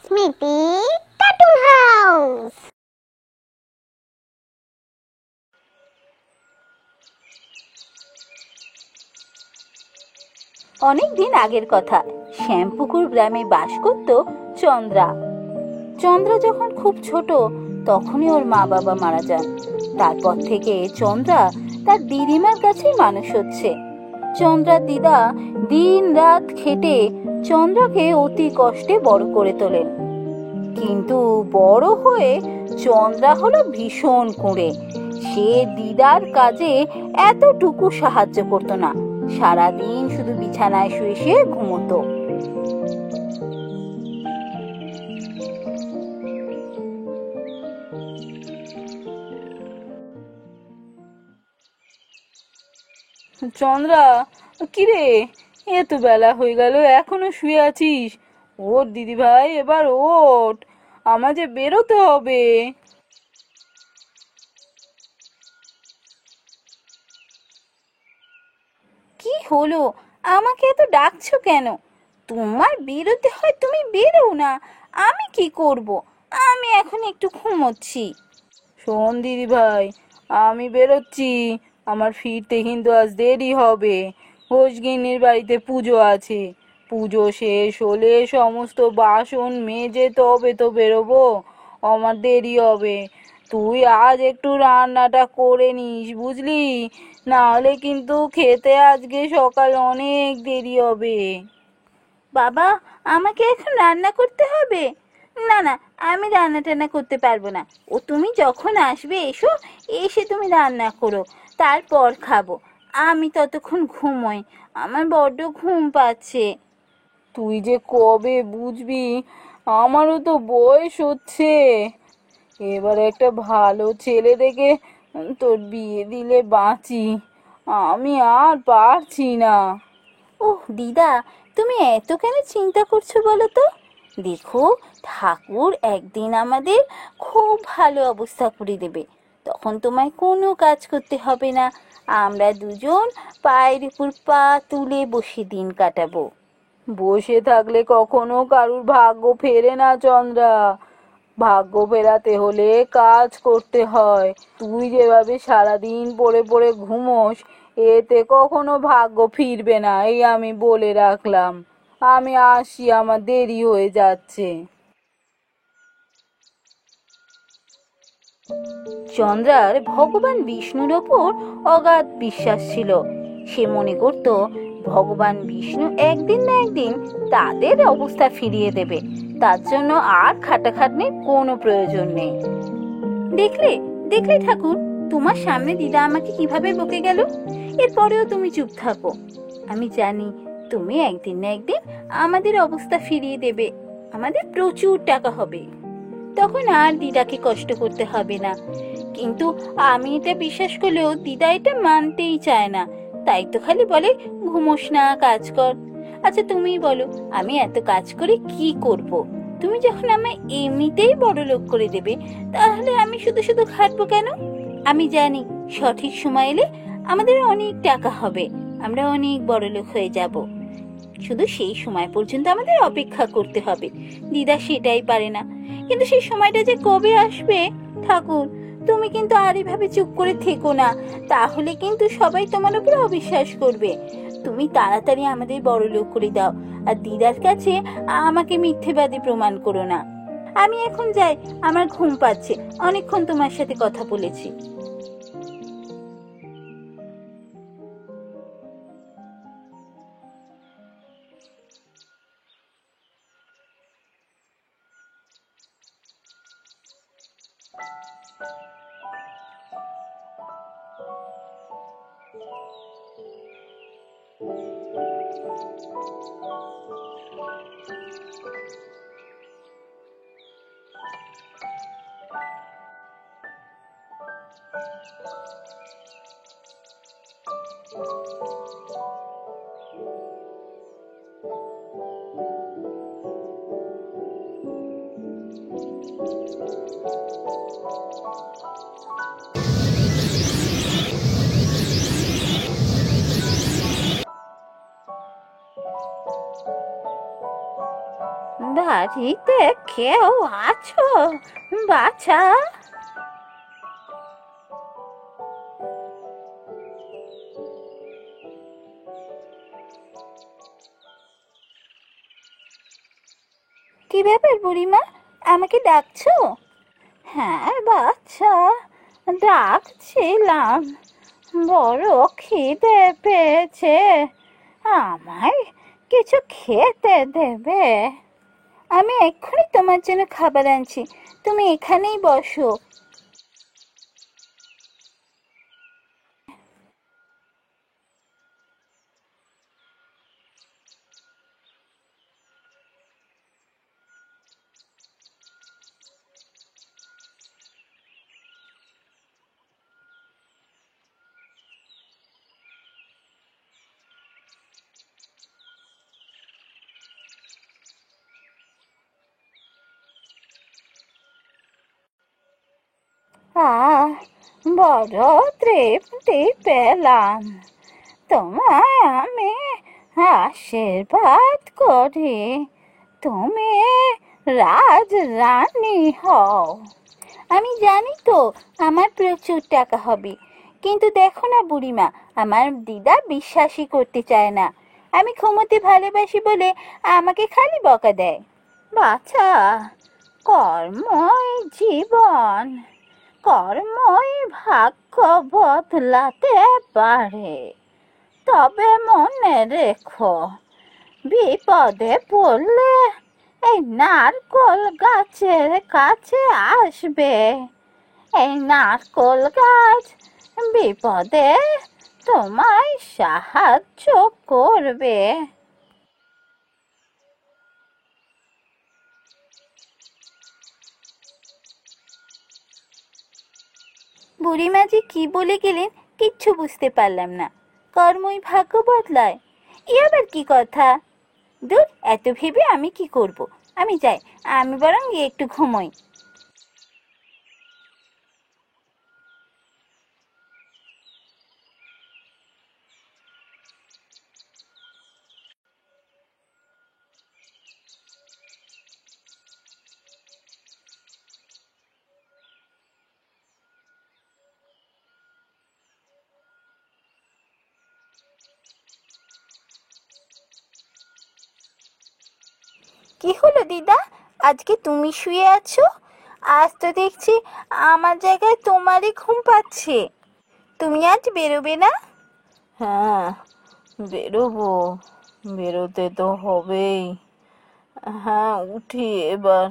স্মৃতি cartoon house. অনেকদিন আগের কথা, শ্যামপুকুর গ্রামে বাস করত চন্দ্রা। চন্দ্রা যখন খুব ছোট তখনই ওর মা বাবা মারা যান। তারপর থেকে চন্দ্রা তার দিদিমার কাছেই মানুষ হচ্ছে। চন্দ্রার দিদা দিন রাত খেটে চন্দ্রাকে অতি কষ্টে বড় করে তোলেন। কিন্তু বড় হয়ে চন্দ্রা হলো ভীষণ কুঁড়ে। সে দিদার কাজে এতটুকু সাহায্য করতো না, সারাদিন শুধু বিছানায় শুয়ে শুয়ে ঘুমোতো। চন্দ্রা, কিরে, এত বেলা হয়ে গেল এখনো শুয়ে আছিস? ওর দিদি ভাই, এবার ওঠ, আমাদের বেরোতে হবে। কি হলো, আমাকে এত ডাকছো কেন? তোমার বেরোতে হয় তুমি বেরো না, আমি কি করব? আমি এখন একটু ঘুমোচ্ছি। শোন দিদি ভাই, আমি বেরোচ্ছি, আমার ফিরতে কিন্তু আজ দেরি হবে। ঘোষগিন্নির বাড়িতে পুজো আছে, পুজো শেষ হলে সমস্ত বাসন মেজে তবে তো বেরোবো, আমার দেরি হবে। তুই আজ একটু রান্নাটা করে নিস, বুঝলি? না হলে কিন্তু খেতে আজকে সকাল অনেক দেরি হবে। বাবা, আমাকে এখন রান্না করতে হবে? না না, আমি রান্না টান্না করতে পারবো না। ও তুমি যখন আসবে এসো, এসে তুমি রান্না করো, তারপর খাবো। আমি ততক্ষণ ঘুমোই, আমার বড্ড ঘুম পাচ্ছে। তুই যে কবে বুঝবি, আমারও তো বয়স হচ্ছে। এবার একটা ভালো ছেলে দেখে তোর বিয়ে দিলে বাঁচি, আমি আর পারছি না। ওহ দিদা, তুমি এত কেন চিন্তা করছো বলো তো? দেখো, ঠাকুর একদিন আমাদের খুব ভালো অবস্থা করে দেবে। তখন তোমায় কোনো কাজ করতে হবে না, আমরা দুজন পায়ের উপর পা তুলে বসে দিন কাটাবো। বসে থাকলে কখনো কারুর ভাগ্য ফেরে না চন্দ্রা, ভাগ্য ফেরাতে হলে কাজ করতে হয়। তুই যেভাবে সারাদিন পড়ে পড়ে ঘুমোস, এতে কখনো ভাগ্য ফিরবে না, এই আমি বলে রাখলাম। আমি আসি, আমার দেরি হয়ে যাচ্ছে। চন্দ্রার ভগবান বিষ্ণুর ওপর অগাধ বিশ্বাস ছিল। সে মনে করত ভগবান বিষ্ণু একদিন না একদিন তাদের অবস্থা ফিরিয়ে দেবে, তার জন্য আর খাটাখাটনির কোনো প্রয়োজন নেই। দেখলে দেখলে ঠাকুর, তোমার সামনে দিদা আমাকে কিভাবে বকে গেল। এরপরেও তুমি চুপ থাকো। আমি জানি তুমি একদিন না একদিন আমাদের অবস্থা ফিরিয়ে দেবে, আমাদের প্রচুর টাকা হবে, তখন আর দিদাকে কষ্ট করতে হবে না। কিন্তু আমি এটা বিশ্বাস করলেও দিদা এটা মানতেই চায় না, তাই তো খালি বলে ঘুমোস না, কাজ কর। আচ্ছা তুমি বলো, আমি এত কাজ করে কি করব? তুমি যখন আমায় এমনিতেই বড় লোক করে দেবে, তাহলে আমি শুধু শুধু খাটবো কেন? আমি জানি সঠিক সময় এলে আমাদের অনেক টাকা হবে, আমরা অনেক বড় লোক হয়ে যাব। শুধু সেই সময় পর্যন্ত আমাদের অপেক্ষা করতে হবে। দিদা সেটাই পারে না, কিন্তু সেই সময়টা যে কবে আসবে, ঠাকুর তুমি কিন্তু আর এভাবে চুপ করে থেকো না, তাহলে কিন্তু সবাই তোমার উপর অবিশ্বাস করবে। তুমি তাড়াতাড়ি আমাদের বড় লোক করে দাও, আর দিদার কাছে আমাকে মিথ্যেবাদী প্রমাণ করো না। আমি এখন যাই, আমার ঘুম পাচ্ছে, অনেকক্ষণ তোমার সাথে কথা বলেছি। বাড়িতে কেউ আছো বাছা? কি ব্যাপার বুড়িমা, আমাকে ডাকছো? হ্যাঁ বাচ্চা, ডাকছিলাম। বড় খিদে পেয়েছে, আমায় কিছু খেতে দেবে? আমি এক্ষুনি তোমার জন্য খাবার আনছি, তুমি এখানেই বসো। আহ, বড় তৃপ্তি পেলাম। তোমায় আমি আশীর্বাদ করি, তুমি রাজরানী হও। আমি জানি তো আমার প্রচুর টাকা হবে, কিন্তু দেখো না বুড়িমা, আমার দিদা বিশ্বাসই করতে চায় না। আমি ঘুমোতে ভালোবাসি বলে আমাকে খালি বকা দেয়। বাছা, কর্মই জীবন, কর্মই ভাগ্য বদলাতে পারে। তবে মনে রেখো, বিপদে পড়লে এই নারকোল গাছের কাছে আসবে। এই নারকোল গাছ বিপদে তোমায় সাহায্য করবে। বুড়িমা যে কি বলে গেলেন কিচ্ছু বুঝতে পারলাম না। কর্মই ভাগ্য বদলায়, এ আবার কি কথা? দূর, এত ভেবে আমি কি করব? আমি যাই, আমি বরং গিয়ে একটু ঘুমোই। কি হলো দিদা, আজকে তুমি শুয়ে আছো? আজ তো দেখছি আমার জায়গায় তোমারই ঘুম পাচ্ছে। তুমি আজ বেরোবে না? হ্যাঁ, বেরোবো, বেরোতে তো হবেই। হ্যাঁ, উঠি এবার,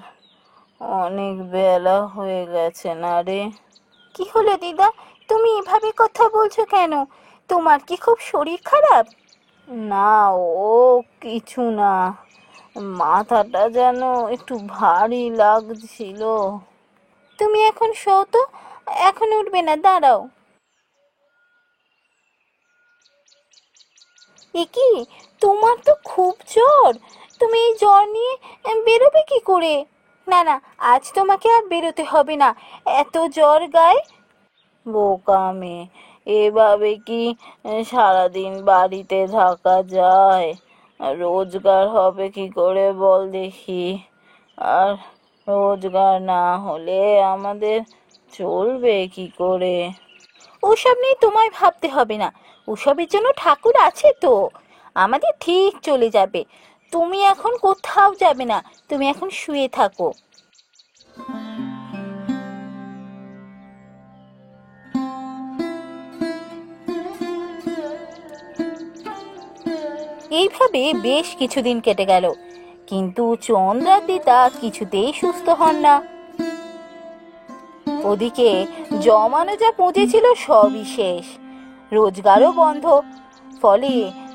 অনেক বেলা হয়ে গেছে না রে? কি হলো দিদা, তুমি এভাবে কথা বলছো কেন? তোমার কি খুব শরীর খারাপ? না, ও কিছু না, মাথাটা যেন একটু ভারী লাগছিল। তুমি এখন শো তো, এখন উঠবে না, দাঁড়াও। এ কি, তোমার তো খুব জ্বর, তুমি এই জ্বর নিয়ে বেরোবে কি করে? না না, আজ তোমাকে আর বেরোতে হবে না, এত জ্বর গায়ে। বোকা মেয়ে, এভাবে কি সারাদিন বাড়িতে থাকা যায়? রোজগার হবে কি করে বল দেখি? আর রোজগার না হলে আমাদের চলবে কি করে? ওসব নিয়ে তোমায় ভাবতে হবে না, ওসবের জন্য ঠাকুর আছে তো, আমাদের ঠিক চলে যাবে। তুমি এখন কোথাও যাবে না, তুমি এখন শুয়ে থাকো। এইভাবে বেশ কিছুদিন কেটে গেল, কিন্তু চন্দ্রার দিদা কিছুতেই সুস্থ হন না। ওদিকে জমানো যা পুঁজেছিল সবই শেষ, রোজগারও বন্ধ, ফলে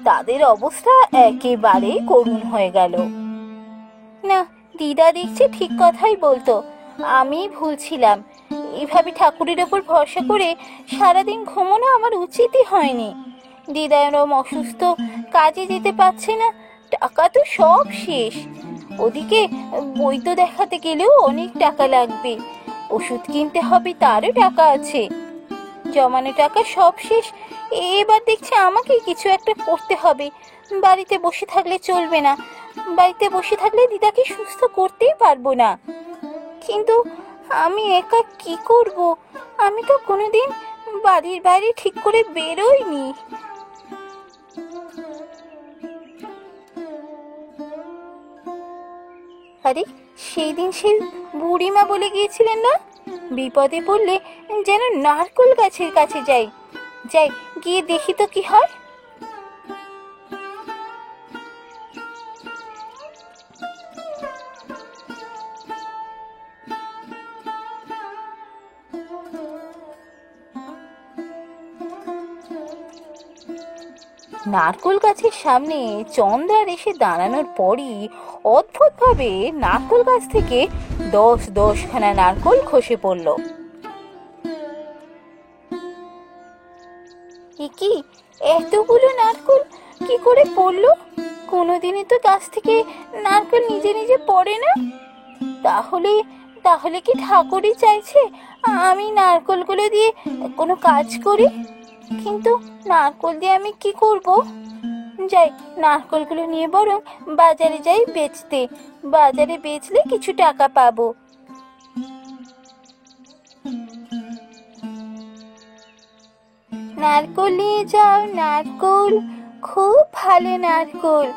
তাদের অবস্থা একেবারেই করুণ হয়ে গেল। না, দিদা দেখছি ঠিক কথাই বলতো, আমি ভুল ছিলাম। এভাবে ঠাকুরের ওপর ভরসা করে সারাদিন ঘুমোনো আমার উচিতই হয়নি। দিদা এরম অসুস্থ, কাজে যেতে পারছে না, টাকা তো সব শেষ। ওদিকে বৈদ্য দেখাতে গেলেও অনেক টাকা লাগবে, ওষুধ কিনতে হবে তারও টাকা আছে, জমানো টাকা সব শেষ। এবার দেখছি আমাকে কিছু একটা করতে হবে, বাড়িতে বসে থাকলে চলবে না। বাড়িতে বসে থাকলে দিদাকে সুস্থ করতেই পারবো না। কিন্তু আমি একা কি করব? আমি তো কোনোদিন বাড়ির বাইরে ঠিক করে বেরোইনি। আরে সেই দিন সেই বুড়িমা বলে গিয়েছিলেন না, বিপদে পড়লে যেন নারকেল গাছের কাছে যাই। যাই, গিয়ে দেখি তো কি হয়। নারকেল গাছের সামনে চন্দ্রার এসে দাঁড়ানোর পরই অদ্ভুতভাবে নারকেল গাছ থেকে 10-10খানা নারকেল খসে পড়ল। কি এতগুলো নারকেল কি করে পড়লো? কোনোদিনই তো গাছ থেকে নারকেল নিজে নিজে পড়ে না। তাহলে তাহলে কি ঠাকুরই চাইছে আমি নারকেলগুলো দিয়ে কোনো কাজ করি? কিন্তু নারকেল দিয়ে আমি কি করব? যাই, নারকেলগুলো নিয়ে বরং বাজারে যাই বেচতে। বাজারে বেচলে কিছু টাকা পাবো। নারকেল নিয়ে যাও, নারকেল খুব ভালো নারকেল,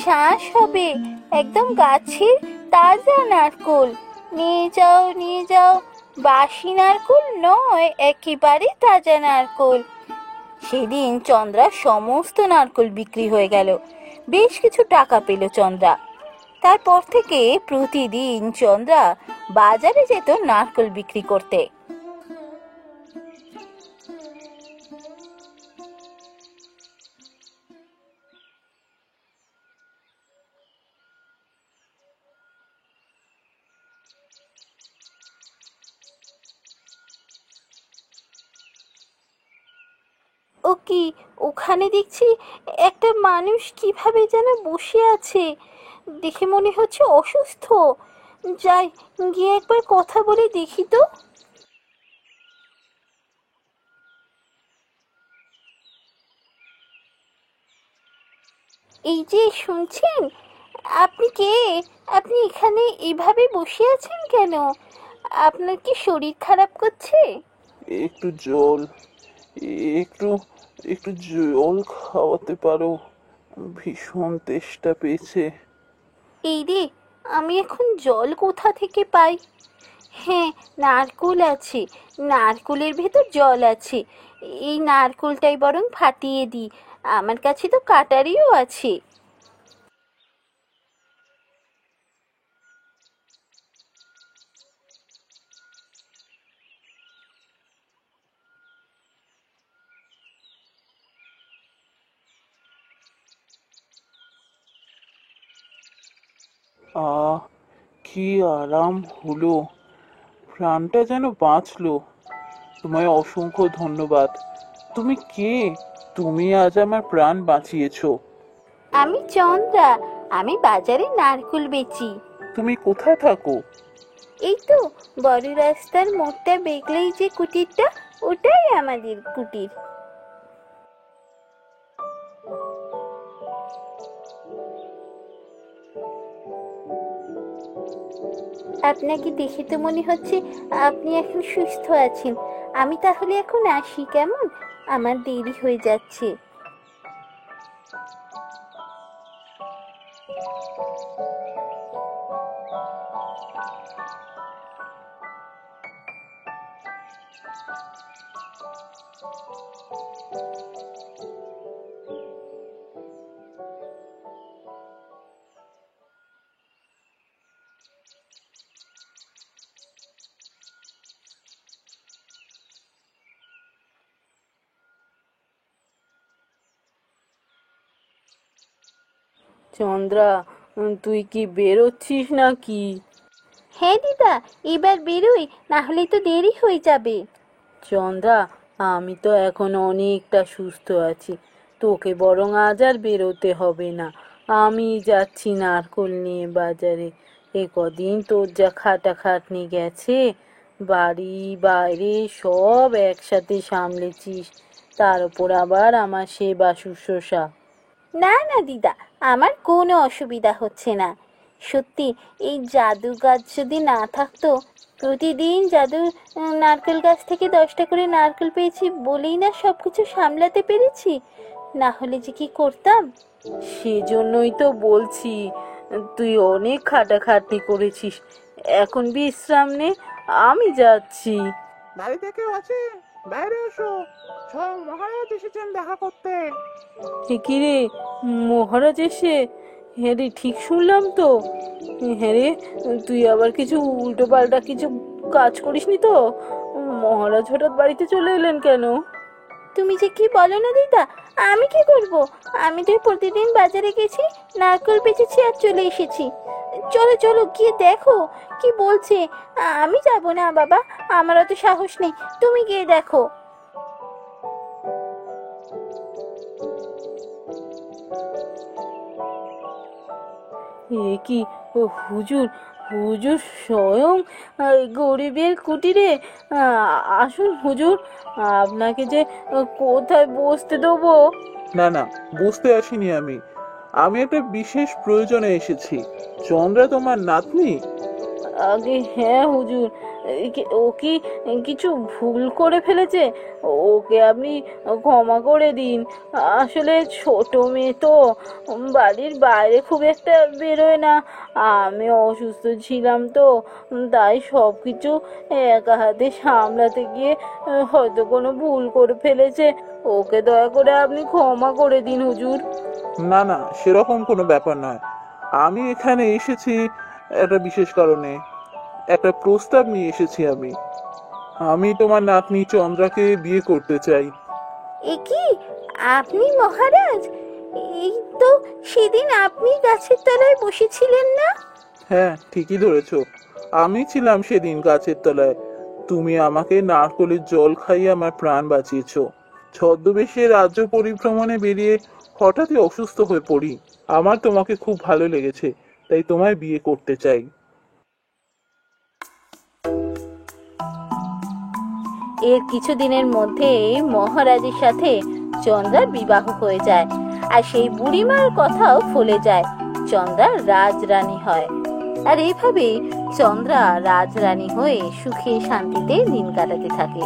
শ্বাস হবে, একদম গাছের তাজা নারকেল। নিয়ে যাও, নিয়ে যাও, বাসি নারকেল নয়, একেবারে তাজা নারকেল। সেদিন চন্দ্রার সমস্ত নারকেল বিক্রি হয়ে গেল। বেশ কিছু টাকা পেল চন্দ্রা। তারপর থেকে প্রতিদিন চন্দ্রা বাজারে যেত নারকেল বিক্রি করতে। ও কি, ওখানে দেখছি একটা মানুষ কিভাবে যেন বসে আছে, দেখে মনে হচ্ছে অসুস্থ। যাই, গিয়ে একবার কথা বলে দেখি তো। এই যে শুনছেন, আপনি কে? আপনি এখানে এইভাবে বসে আছেন কেন? আপনার কি শরীর খারাপ করছে? একটু জল, একটু একটু জল খাওয়াতে পারো? ভীষণ তেষ্টা পেয়েছে। এই রে, আমি এখন জল কোথা থেকে পাই? হ্যাঁ, নারকেল আছে, নারকেলের ভেতর জল আছে। এই নারকেলটাই বরং ফাটিয়ে দিই, আমার কাছে তো কাটারিও আছে। আহ, কি আরাম হলো, প্রাণটা যেন বাঁচলো। তোমায় অসংখ্য ধন্যবাদ। তুমি কে? তুমি আজ আমার প্রাণ বাঁচিয়েছো। আমি চন্দ্রা, আমি বাজারে নারকেল বেচি। তুমি কোথায় থাকো? এই তো বড় রাস্তার মোড়টা বেগলেই যে কুটিরটা, ওটাই আমাদের কুটির। আপনাকে দেখে তো মনে হচ্ছে আপনি এখন সুস্থ আছেন। আমি তাহলে এখন আসি, কেমন? আমার দেরি হয়ে যাচ্ছে। চন্দ্রা, তুই কি বেরোচ্ছিস নাকি? হ্যাঁ দিদা, এবার বেরোই, না হলে তো দেরি হয়ে যাবে। চন্দ্রা, আমি তো এখন অনেকটা সুস্থ আছি, তোকে বরং আজ আর বেরোতে হবে না। আমি যাচ্ছি নারকোল নিয়ে বাজারে। এ কদিন তোর যা খাটাখাটনি গেছে, বাড়ি বাইরে সব একসাথে সামলেছিস, তার উপর আবার আমার সেবা শুশ্রূষা। না না দিদা, আমার কোনো অসুবিধা হচ্ছে না। সত্যি এই জাদু গাছ যদি না থাকতো, প্রতিদিন নারকেল গাছ থেকে 10টা করে নারকেল পেয়েছি বলেই না সব কিছু সামলাতে পেরেছি, না হলে যে কি করতাম। সেজন্যই তো বলছি, তুই অনেক খাটাখাটনি করেছিস, এখন বিশ্রাম নে, আমি যাচ্ছি। বাড়িতে কেউ আছে? বাইরে এসো, সব মহারাজ এসেছেন দেখা করতে। কি রে, মহারাজ এসে? হ্যাঁ রে, ঠিক শুনলাম তো? হ্যাঁ রে, তুই আবার কিছু উল্টো পাল্টা কিছু কাজ করিসনি তো? মহারাজ হঠাৎ বাড়িতে চলে এলেন কেন? তুমি যে কি বলো না দিদা, আমি কি করব? আমি তো প্রতিদিন বাজারে গেছি, নারকেল বেচেছি আর চলে এসেছি। চলো চলো গিয়ে দেখো কি বলছে। আমি যাব না বাবা, আমার অত সাহস নেই, তুমি গিয়ে দেখো। এ কি, ও হুজুর, হুজুর স্বয়ং গরিবের কুটিরে? আসুন হুজুর, আপনাকে যে কোথায় বসতে দেবো? না না, বুঝতে আসিনি আমি। আমি একটা বিশেষ প্রয়োজনে এসেছি। চন্দ্রা তোমার নাতনি? আগে হ্যাঁ হুজুর, ও কি কিছু ভুল করে ফেলেছে? ওকে আপনি ক্ষমা করে দিন। আসলে ছোট মেয়ে তো, বাড়ির বাইরে খুব একটা বেরোয় না। আমি অসুস্থ ছিলাম তো, তাই সব কিছু একা হাতে সামলাতে গিয়ে হয়তো কোনো ভুল করে ফেলেছে। ওকে দয়া করে আপনি ক্ষমা করে দিন হুজুর। না না, সেরকম কোনো ব্যাপার নয়। আমি এখানে এসেছি একটা বিশেষ কারণে। একটা প্রস্তাব নিয়ে এসেছি আমি। আমি তোমার নাতনি চন্দ্রাকে বিয়ে করতে চাই। এ কি, আপনি মহারাজ? এই তো সেদিন আপনি গাছের তলায় বসেছিলেন না? হ্যাঁ, ঠিকই ধরেছো। আমি ছিলাম সেদিন গাছের তলায়। তুমি আমাকে নারকলের জল খাইয়ে আমার প্রাণ বাঁচিয়েছো। ছদ্মবেশে রাজ্য পরিভ্রমণে বেরিয়ে হঠাৎই অসুস্থ হয়ে পড়ি। আমার তোমাকে খুব ভালো লেগেছে, তাই তোমায় বিয়ে করতে চাই। এর কিছুদিনের মধ্যেই মহারাজের সাথে চন্দ্রার বিবাহ হয়ে যায়, আর সেই বুড়িমার কথাও ফলে যায়। চন্দ্রা রাজরানী হয়, আর এইভাবেই চন্দ্রা রাজরানী হয়ে সুখে শান্তিতে দিন কাটাতে থাকে।